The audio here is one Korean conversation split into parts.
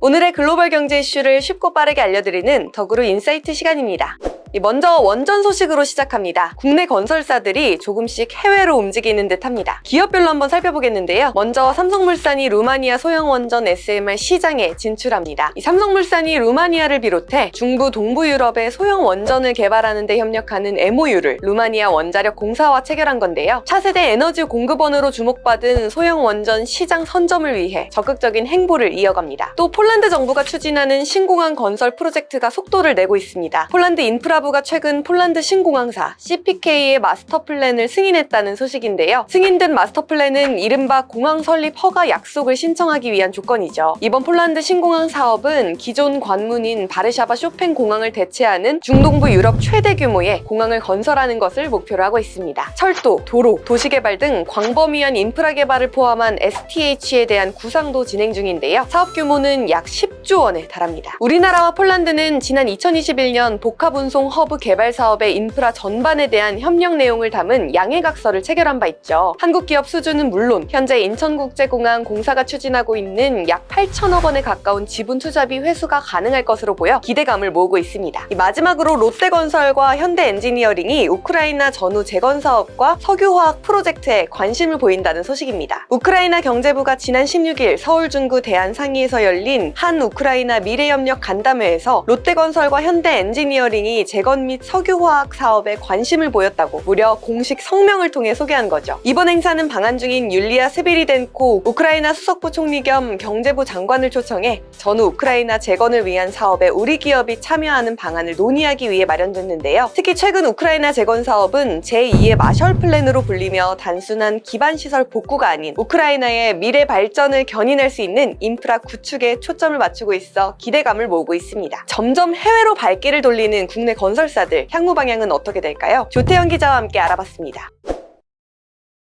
오늘의 글로벌 경제 이슈를 쉽고 빠르게 알려드리는 더그루 인사이트 시간입니다. 먼저 원전 소식으로 시작합니다. 국내 건설사들이 조금씩 해외로 움직이는 듯 합니다. 기업별로 한번 살펴보겠는데요. 먼저 삼성물산이 루마니아 소형 원전 SMR 시장에 진출합니다. 이 삼성물산이 루마니아를 비롯해 중부 동부 유럽의 소형 원전을 개발하는 데 협력하는 MOU를 루마니아 원자력 공사와 체결한 건데요. 차세대 에너지 공급원으로 주목받은 소형 원전 시장 선점을 위해 적극적인 행보를 이어갑니다. 또 폴란드 정부가 추진하는 신공항 건설 프로젝트가 속도를 내고 있습니다. 폴란드 인프라부가 최근 폴란드 신공항사 CPK의 마스터 플랜을 승인했다는 소식인데요. 승인된 마스터 플랜은 이른바 공항 설립 허가 약속을 신청하기 위한 조건이죠. 이번 폴란드 신공항 사업은 기존 관문인 바르샤바 쇼팽 공항을 대체하는 중동부 유럽 최대 규모의 공항을 건설하는 것을 목표로 하고 있습니다. 철도, 도로, 도시개발 등 광범위한 인프라 개발을 포함한 STH에 대한 구상도 진행 중인데요. 사업 규모는 약 10조 원에 달합니다. 우리나라와 폴란드는 지난 2021년 복합운송 허브 개발 사업의 인프라 전반에 대한 협력 내용을 담은 양해각서를 체결한 바 있죠. 한국 기업 수주는 물론 현재 인천국제공항 공사가 추진하고 있는 약 8천억 원에 가까운 지분 투자비 회수가 가능할 것으로 보여 기대감을 모으고 있습니다. 마지막으로 롯데건설과 현대엔지니어링이 우크라이나 전후 재건 사업과 석유화학 프로젝트에 관심을 보인다는 소식입니다. 우크라이나 경제부가 지난 16일 서울 중구 대한상의에서 열린 한 우크라이나 미래협력 간담회에서 롯데건설과 현대엔지니어링이 재건 및 석유화학 사업에 관심을 보였다고 무려 공식 성명을 통해 소개한 거죠. 이번 행사는 방한 중인 율리아 스비리덴코 우크라이나 수석부 총리 겸 경제부 장관을 초청해 전후 우크라이나 재건을 위한 사업에 우리 기업이 참여하는 방안을 논의하기 위해 마련됐는데요. 특히 최근 우크라이나 재건 사업은 제2의 마셜 플랜으로 불리며 단순한 기반시설 복구가 아닌 우크라이나의 미래 발전을 견인할 수 있는 인프라 구축에 초점을 맞추고 있어 기대감을 모으고 있습니다. 점점 해외로 발길을 돌리는 국내 건설사들 향후 방향은 어떻게 될까요? 조태현 기자와 함께 알아봤습니다.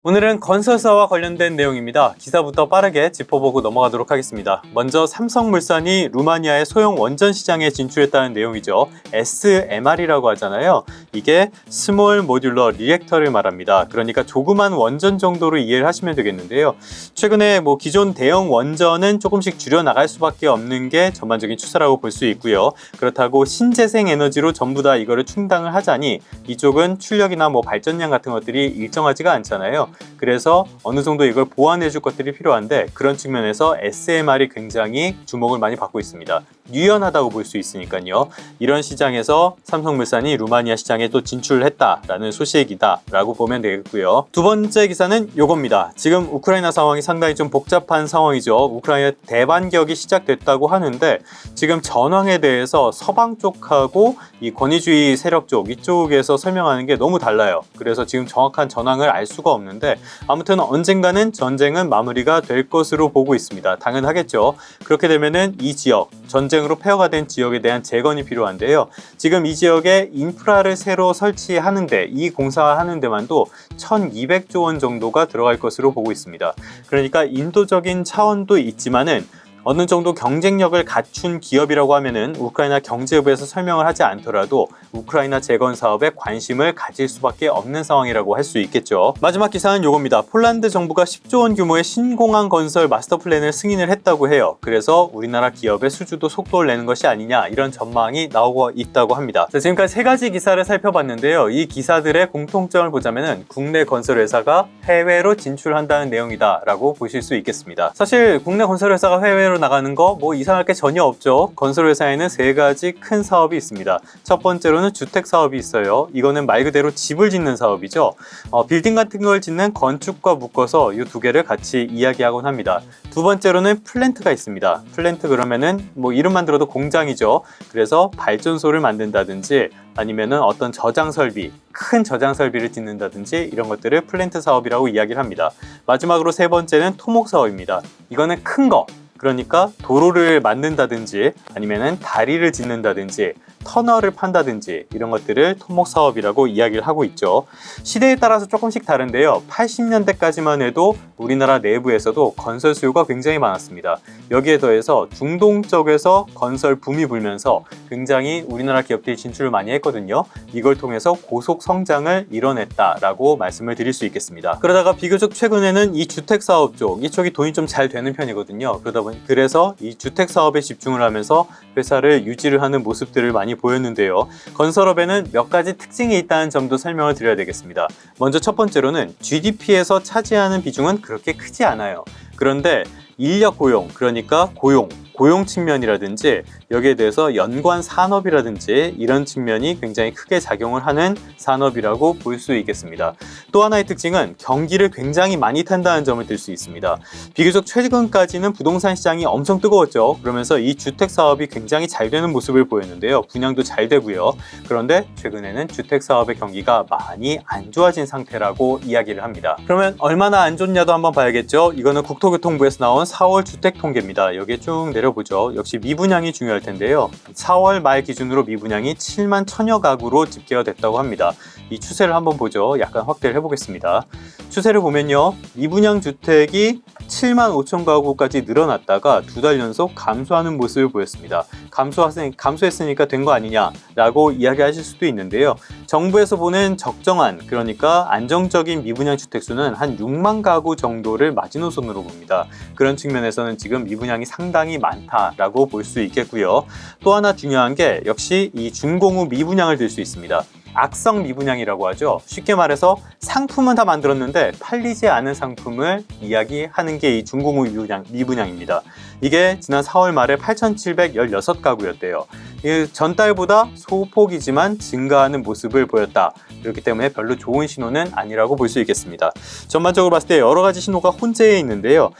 오늘은 건설사와 관련된 내용입니다. 기사부터 빠르게 짚어보고 넘어가도록 하겠습니다. 먼저 삼성물산이 루마니아의 소형 원전 시장에 진출했다는 내용이죠. SMR이라고 하잖아요. 이게 스몰 모듈러 리액터를 말합니다. 그러니까 조그만 원전 정도로 이해를 하시면 되겠는데요. 최근에 기존 대형 원전은 조금씩 줄여나갈 수밖에 없는 게 전반적인 추세라고 볼 수 있고요. 그렇다고 신재생 에너지로 전부 다 이거를 충당을 하자니 이쪽은 출력이나 발전량 같은 것들이 일정하지가 않잖아요. 그래서 어느 정도 이걸 보완해 줄 것들이 필요한데 그런 측면에서 SMR이 굉장히 주목을 많이 받고 있습니다. 유연하다고 볼 수 있으니까요. 이런 시장에서 삼성물산이 루마니아 시장에 또 진출을 했다라는 소식이다 라고 보면 되겠고요. 두 번째 기사는 요겁니다. 지금 우크라이나 상황이 상당히 좀 복잡한 상황이죠. 우크라이나 대반격이 시작됐다고 하는데 지금 전황에 대해서 서방 쪽하고 이 권위주의 세력 쪽 이쪽에서 설명하는 게 너무 달라요. 그래서 지금 정확한 전황을 알 수가 없는데 아무튼 언젠가는 전쟁은 마무리가 될 것으로 보고 있습니다. 당연하겠죠. 그렇게 되면은 이 지역, 전쟁으로 폐허가 된 지역에 대한 재건이 필요한데요. 지금 이 지역에 인프라를 새로 설치하는데 이 공사하는 데만도 1200조 원 정도가 들어갈 것으로 보고 있습니다. 그러니까 인도적인 차원도 있지만은 어느 정도 경쟁력을 갖춘 기업이라고 하면은 우크라이나 경제부에서 설명을 하지 않더라도 우크라이나 재건 사업에 관심을 가질 수밖에 없는 상황이라고 할 수 있겠죠. 마지막 기사는 요겁니다. 폴란드 정부가 10조 원 규모의 신공항 건설 마스터 플랜을 승인을 했다고 해요. 그래서 우리나라 기업의 수주도 속도를 내는 것이 아니냐 이런 전망이 나오고 있다고 합니다. 자, 지금까지 세 가지 기사를 살펴봤는데요. 이 기사들의 공통점을 보자면은 국내 건설 회사가 해외로 진출한다는 내용이다 라고 보실 수 있겠습니다. 사실 국내 건설 회사가 해외로 나가는 거 이상할 게 전혀 없죠. 건설회사에는 세 가지 큰 사업이 있습니다. 첫 번째로는 주택 사업이 있어요. 이거는 말 그대로 집을 짓는 사업이죠. 빌딩 같은 걸 짓는 건축과 묶어서 이 두 개를 같이 이야기하곤 합니다. 두 번째로는 플랜트가 있습니다. 플랜트 그러면은 이름만 들어도 공장이죠. 그래서 발전소를 만든다든지 아니면은 어떤 저장 설비, 큰 저장 설비를 짓는다든지 이런 것들을 플랜트 사업이라고 이야기를 합니다. 마지막으로 세 번째는 토목 사업입니다. 이거는 큰 거. 그러니까 도로를 만든다든지 아니면은 다리를 짓는다든지 터널을 판다든지 이런 것들을 토목 사업이라고 이야기를 하고 있죠. 시대에 따라서 조금씩 다른데요. 80년대까지만 해도 우리나라 내부에서도 건설 수요가 굉장히 많았습니다. 여기에 더해서 중동 쪽에서 건설 붐이 불면서 굉장히 우리나라 기업들이 진출을 많이 했거든요. 이걸 통해서 고속 성장을 이뤄냈다라고 말씀을 드릴 수 있겠습니다. 그러다가 비교적 최근에는 이 주택 사업 쪽, 이쪽이 돈이 좀 잘 되는 편이거든요. 그래서 이 주택 사업에 집중을 하면서 회사를 유지를 하는 모습들을 많이 보였는데요. 건설업에는 몇 가지 특징이 있다는 점도 설명을 드려야 되겠습니다. 먼저 첫 번째로는 GDP에서 차지하는 비중은 그렇게 크지 않아요. 그런데 인력 고용, 그러니까 고용 측면이라든지 여기에 대해서 연관 산업이라든지 이런 측면이 굉장히 크게 작용을 하는 산업이라고 볼 수 있겠습니다. 또 하나의 특징은 경기를 굉장히 많이 탄다는 점을 들 수 있습니다. 비교적 최근까지는 부동산 시장이 엄청 뜨거웠죠. 그러면서 이 주택 사업이 굉장히 잘 되는 모습을 보였는데요. 분양도 잘 되고요. 그런데 최근에는 주택 사업의 경기가 많이 안 좋아진 상태라고 이야기를 합니다. 그러면 얼마나 안 좋냐도 한번 봐야겠죠. 이거는 국토교통부에서 나온 4월 주택 통계입니다. 여기에 쭉 내려보죠. 역시 미분양이 중요할 텐데요. 4월 말 기준으로 미분양이 7만 1000여 가구로 집계가 됐다고 합니다. 이 추세를 한번 보죠. 약간 확대를 해보겠습니다. 추세를 보면요. 미분양 주택이 7만 5천 가구까지 늘어났다가 두 달 연속 감소하는 모습을 보였습니다. 감소했으니까 된 거 아니냐라고 이야기하실 수도 있는데요. 정부에서 보는 적정한, 그러니까 안정적인 미분양 주택 수는 한 6만 가구 정도를 마지노선으로 봅니다. 그런 측면에서는 지금 미분양이 상당히 많다라고 볼 수 있겠고요. 또 하나 중요한 게 역시 이 준공후 미분양을 들 수 있습니다. 악성 미분양이라고 하죠. 쉽게 말해서 상품은 다 만들었는데 팔리지 않은 상품을 이야기하는 게 이 준공후 미분양입니다. 이게 지난 4월 말에 8,716가구였대요. 전달보다 소폭이지만 증가하는 모습을 보였다. 그렇기 때문에 별로 좋은 신호는 아니라고 볼 수 있겠습니다. 전반적으로 봤을 때 여러 가지 신호가 혼재해 있는데요.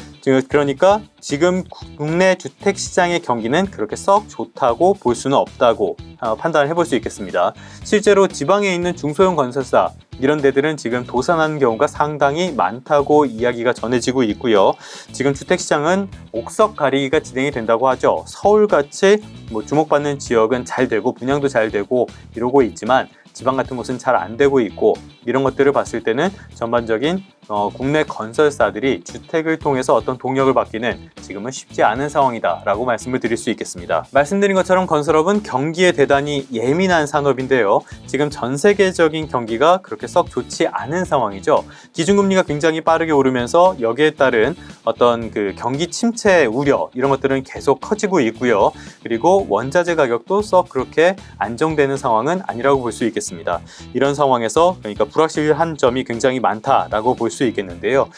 그러니까 지금 국내 주택 시장의 경기는 그렇게 썩 좋다고 볼 수는 없다고 판단을 해볼 수 있겠습니다. 실제로 지방에 있는 중소형 건설사 이런 데들은 지금 도산하는 경우가 상당히 많다고 이야기가 전해지고 있고요. 지금 주택시장은 옥석 가리기가 진행이 된다고 하죠. 서울같이 주목받는 지역은 잘 되고 분양도 잘 되고 이러고 있지만 지방 같은 곳은 잘 안 되고 있고 이런 것들을 봤을 때는 전반적인 국내 건설사들이 주택을 통해서 어떤 동력을 받기는 지금은 쉽지 않은 상황이다라고 말씀을 드릴 수 있겠습니다. 말씀드린 것처럼 건설업은 경기에 대단히 예민한 산업인데요. 지금 전 세계적인 경기가 그렇게 썩 좋지 않은 상황이죠. 기준금리가 굉장히 빠르게 오르면서 여기에 따른 어떤 그 경기 침체 우려 이런 것들은 계속 커지고 있고요. 그리고 원자재 가격도 썩 그렇게 안정되는 상황은 아니라고 볼 수 있겠습니다. 이런 상황에서 그러니까 불확실한 점이 굉장히 많다라고 볼 수 있겠는데요.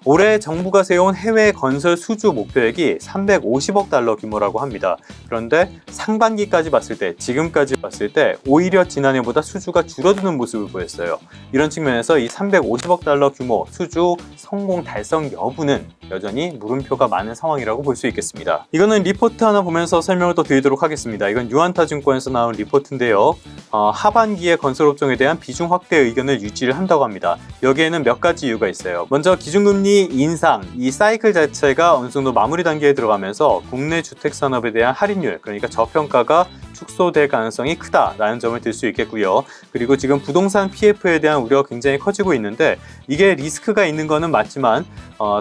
올해 정부가 세운 해외 건설 수주 목표액이 350억 달러 규모라고 합니다. 그런데 상반기까지 봤을 때, 지금까지 봤을 때 오히려 지난해보다 수주가 줄어드는 모습을 보였어요. 이런 측면에서 이 350억 달러 규모 수주 성공 달성 여부는 여전히 물음표가 많은 상황이라고 볼 수 있겠습니다. 이거는 리포트 하나 보면서 설명을 또 드리도록 하겠습니다. 이건 유한타 증권에서 나온 리포트인데요. 하반기에 건설업종에 대한 비중 확대 의견을 유지를 한다고 합니다. 여기에는 몇 가지 이유가 있어요. 먼저 기준금리 인상, 이 사이클 자체가 어느 정도 마무리 단계에 들어가면서 국내 주택 산업에 대한 할인율, 그러니까 저평가가 축소될 가능성이 크다라는 점을 들 수 있겠고요. 그리고 지금 부동산 PF에 대한 우려가 굉장히 커지고 있는데 이게 리스크가 있는 거는 맞지만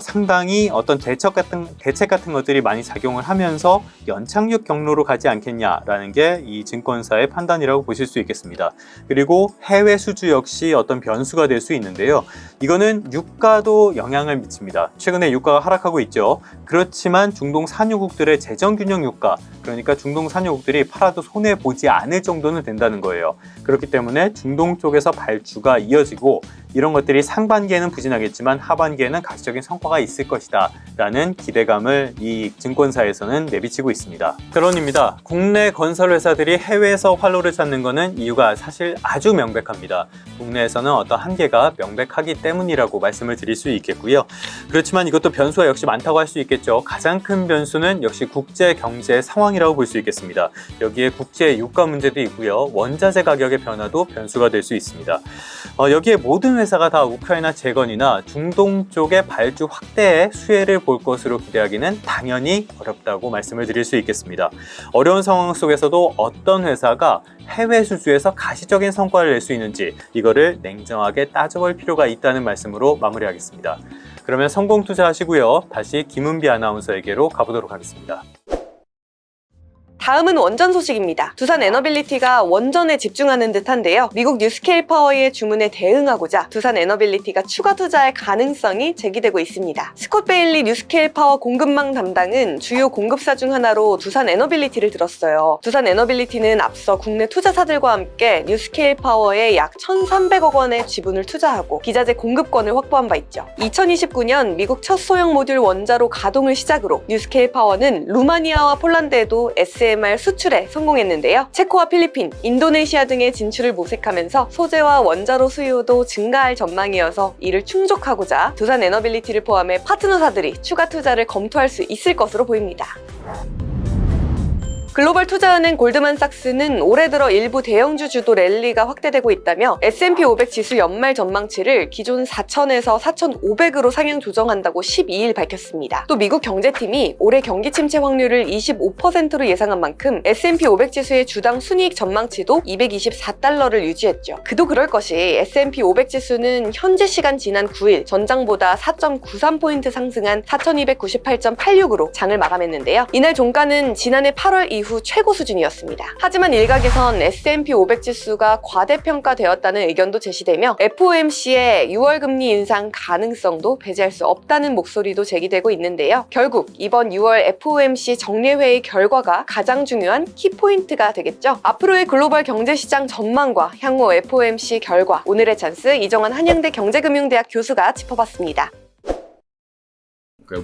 상당히 어떤 대책 같은 것들이 많이 작용을 하면서 연착륙 경로로 가지 않겠냐라는 게 이 증권사의 판단이라고 보실 수 있겠습니다. 그리고 해외 수주 역시 어떤 변수가 될 수 있는데요. 이거는 유가도 영향을 미칩니다. 최근에 유가가 하락하고 있죠. 그렇지만 중동 산유국들의 재정균형 유가, 그러니까 중동 산유국들이 팔아도 손해보지 않을 정도는 된다는 거예요. 그렇기 때문에 중동 쪽에서 발주가 이어지고 이런 것들이 상반기에는 부진하겠지만 하반기에는 가시적인 성과가 있을 것이다 라는 기대감을 이 증권사에서는 내비치고 있습니다. 결론입니다. 국내 건설회사들이 해외에서 활로를 찾는 것은 이유가 사실 아주 명백합니다. 국내에서는 어떤 한계가 명백하기 때문이라고 말씀을 드릴 수 있겠고요. 그렇지만 이것도 변수가 역시 많다고 할 수 있겠죠. 가장 큰 변수는 역시 국제 경제 상황 상황이라고 볼 수 있겠습니다. 여기에 국제 유가 문제도 있고요. 원자재 가격의 변화도 변수가 될 수 있습니다. 여기에 모든 회사가 다 우크라이나 재건이나 중동 쪽의 발주 확대에 수혜를 볼 것으로 기대하기는 당연히 어렵다고 말씀을 드릴 수 있겠습니다. 어려운 상황 속에서도 어떤 회사가 해외 수주에서 가시적인 성과를 낼 수 있는지 이거를 냉정하게 따져볼 필요가 있다는 말씀으로 마무리하겠습니다. 그러면 성공 투자하시고요. 다시 김은비 아나운서에게로 가보도록 하겠습니다. 다음은 원전 소식입니다. 두산 에너빌리티가 원전에 집중하는 듯한데요. 미국 뉴스케일 파워의 주문에 대응하고자 두산 에너빌리티가 추가 투자할 가능성이 제기되고 있습니다. 스콧 베일리 뉴스케일 파워 공급망 담당은 주요 공급사 중 하나로 두산 에너빌리티를 들었어요. 두산 에너빌리티는 앞서 국내 투자사들과 함께 뉴스케일 파워에 약 1,300억 원의 지분을 투자하고 기자재 공급권을 확보한 바 있죠. 2029년 미국 첫 소형 모듈 원자로 가동을 시작으로 뉴스케일 파워는 루마니아와 폴란드에도 SMR 수출에 성공했는데요. 체코와 필리핀, 인도네시아 등의 진출을 모색하면서 소재와 원자로 수요도 증가할 전망이어서 이를 충족하고자 두산 에너빌리티를 포함해 파트너사들이 추가 투자를 검토할 수 있을 것으로 보입니다. 글로벌 투자은행 골드만삭스는 올해 들어 일부 대형주 주도 랠리가 확대되고 있다며 S&P 500 지수 연말 전망치를 기존 4,000에서 4,500으로 상향 조정한다고 12일 밝혔습니다. 또 미국 경제팀이 올해 경기 침체 확률을 25%로 예상한 만큼 S&P 500 지수의 주당 순이익 전망치도 224달러를 유지했죠. 그도 그럴 것이 S&P 500 지수는 현재 시간 지난 9일 전장보다 4.93포인트 상승한 4,298.86으로 장을 마감했는데요. 이날 종가는 지난해 8월 이후 최고 수준이었습니다. 하지만 일각에선 S&P 500 지수가 과대평가되었다는 의견도 제시되며 FOMC의 6월 금리 인상 가능성도 배제할 수 없다는 목소리도 제기되고 있는데요. 결국 이번 6월 FOMC 정례회의 결과가 가장 중요한 키포인트가 되겠죠. 앞으로의 글로벌 경제시장 전망과 향후 FOMC 결과, 오늘의 찬스 이정환 한양대 경제금융대학 교수가 짚어봤습니다.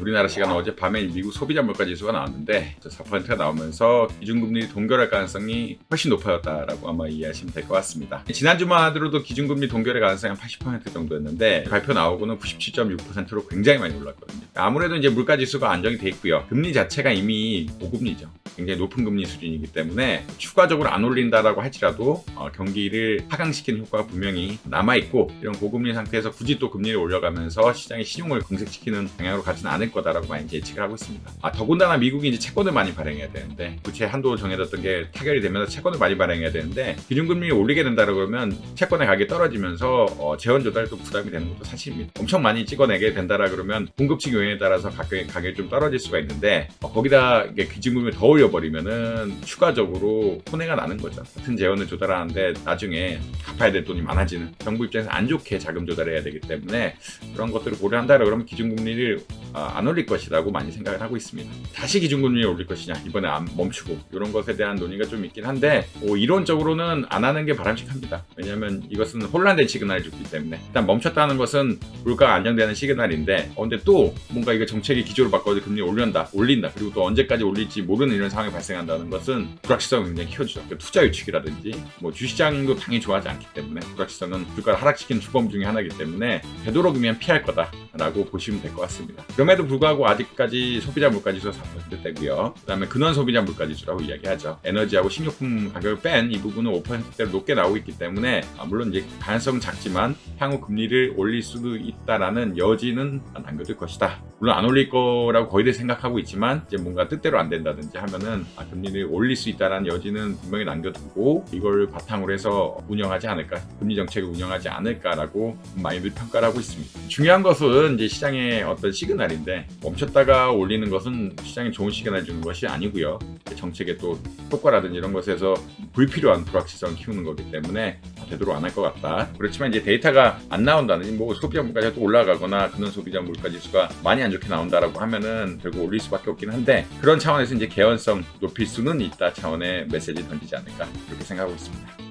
우리나라 시간 어젯밤에 미국 소비자 물가 지수가 나왔는데 4%가 나오면서 기준금리 동결할 가능성이 훨씬 높아졌다라고 아마 이해하시면 될 것 같습니다. 지난주만 하더라도 기준금리 동결의 가능성이 한 80% 정도였는데 발표 나오고는 97.6%로 굉장히 많이 올랐거든요. 아무래도 이제 물가 지수가 안정이 돼 있고요. 금리 자체가 이미 고금리죠. 굉장히 높은 금리 수준이기 때문에 추가적으로 안 올린다라고 할지라도 경기를 하강시키는 효과가 분명히 남아있고, 이런 고금리 상태에서 굳이 또 금리를 올려가면서 시장의 신용을 궁색시키는 방향으로 가지는 않을 거다라고 많이 예측을 하고 있습니다. 더군다나 미국이 이제 채권을 많이 발행해야 되는데, 부채 한도 정해졌던 게 타결이 되면서 채권을 많이 발행해야 되는데, 기준금리를 올리게 된다 그러면 채권의 가격이 떨어지면서 재원 조달도 부담이 되는 것도 사실입니다. 엄청 많이 찍어내게 된다라 그러면 공급층 요인에 따라서 가격이 좀 떨어질 수가 있는데, 거기다 기준금리를 더 올려버리면은 추가적으로 손해가 나는 거죠. 같은 재원을 조달하는데 나중에 갚아야 될 돈이 많아지는, 정부 입장에서 안 좋게 자금 조달해야 되기 때문에 그런 것들을 고려한다 그러면 기준금리를 안 올릴 것이라고 많이 생각을 하고 있습니다. 다시 기준금리를 올릴 것이냐, 이번에 안 멈추고, 이런 것에 대한 논의가 좀 있긴 한데 이론적으로는 안 하는 게 바람직합니다. 왜냐하면 이것은 혼란된 시그널을 주기 때문에. 일단 멈췄다는 것은 물가가 안정되는 시그널인데, 근데 또 뭔가 이거 정책이 기조를 바꿔서 금리 올린다, 그리고 또 언제까지 올릴지 모르는 이런 상황이 발생한다는 것은 불확실성을 굉장히 키워주죠. 투자 유축이라든지 주시장도 당연히 좋아하지 않기 때문에, 불확실성은 주가를 하락시키는 주범 중에 하나이기 때문에 되도록이면 피할 거다라고 보시면 될 것 같습니다. 그럼에도 불구하고 아직까지 소비자 물가지수가 4%대고요. 그 다음에 근원 소비자 물가지수라고 이야기하죠. 에너지하고 식료품 가격을 뺀 이 부분은 5%대로 높게 나오고 있기 때문에 물론 이제 가능성은 작지만 향후 금리를 올릴 수도 있다라는 여지는 남겨둘 것이다. 물론 안 올릴 거라고 거의들 생각하고 있지만, 이제 뭔가 뜻대로 안 된다든지 하면은 금리를 올릴 수 있다라는 여지는 분명히 남겨두고 이걸 바탕으로 해서 운영하지 않을까, 금리 정책을 운영하지 않을까라고 많이들 평가를 하고 있습니다. 중요한 것은 이제 시장의 어떤 시그널인데, 멈췄다가 올리는 것은 시장에 좋은 시그널을 주는 것이 아니고요. 정책의 또 효과라든지 이런 것에서 불필요한 불확실성을 키우는 거기 때문에 되도록 안 할 것 같다. 그렇지만 이제 데이터가 안 나온다는, 소비자 물가지수가 또 올라가거나 근원 소비자 물가지수가 많이 안 좋게 나온다라고 하면은 결국 올릴 수밖에 없긴 한데, 그런 차원에서 이제 개연성 높일 수는 있다 차원의 메시지 던지지 않을까, 그렇게 생각하고 있습니다.